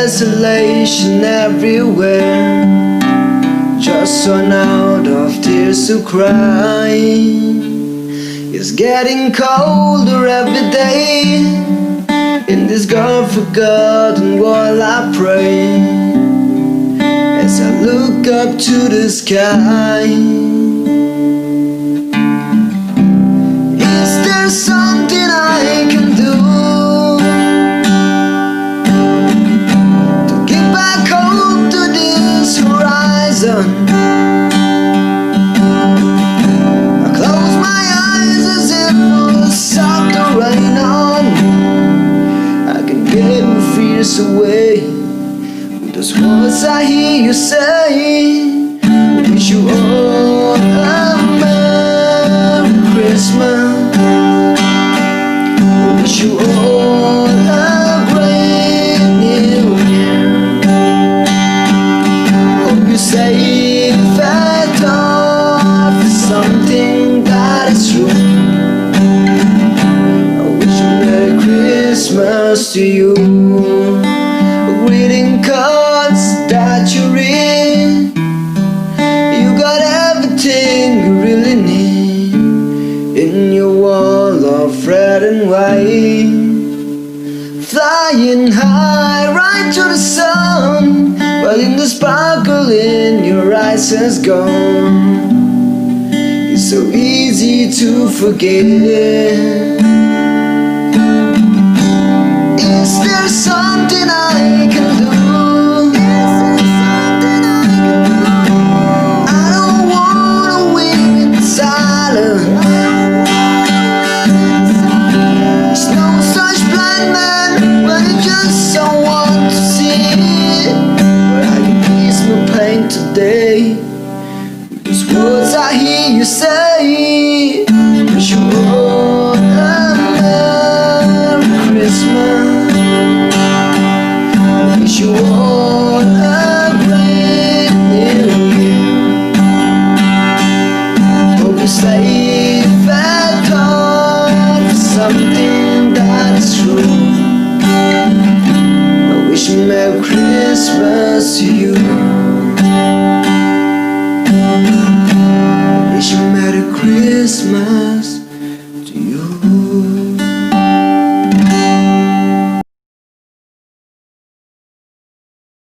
desolation everywhere, just run out of tears to cry. It's getting colder every day in this God-forgotten world. I pray as I look up to the sky. Is there something I can do to give back hope to this horizon? I close my eyes as if the sun to rain on me. I can get my fears away with those words I hear you say. I wish you all a Merry Christmas. I wish you all a great New Year. Hope you safe at all for something that is true. I wish you Merry Christmas to you. Greeting cards that you read, you got everything you really need in your wall of red and white. Flying high right to the sun, but in the sparkle in your eyes has gone. It's so easy to forget. Is there something I can do? I don't wanna weep in silence. There's no such blind man when you just don't want to see it. But I can ease my pain today with those words I hear you say. Wish you all a Merry Christmas. Wish you all a great New Year. Hope you safe at home for something that is true. I wish you Merry Christmas to you. I wish you Merry Christmas.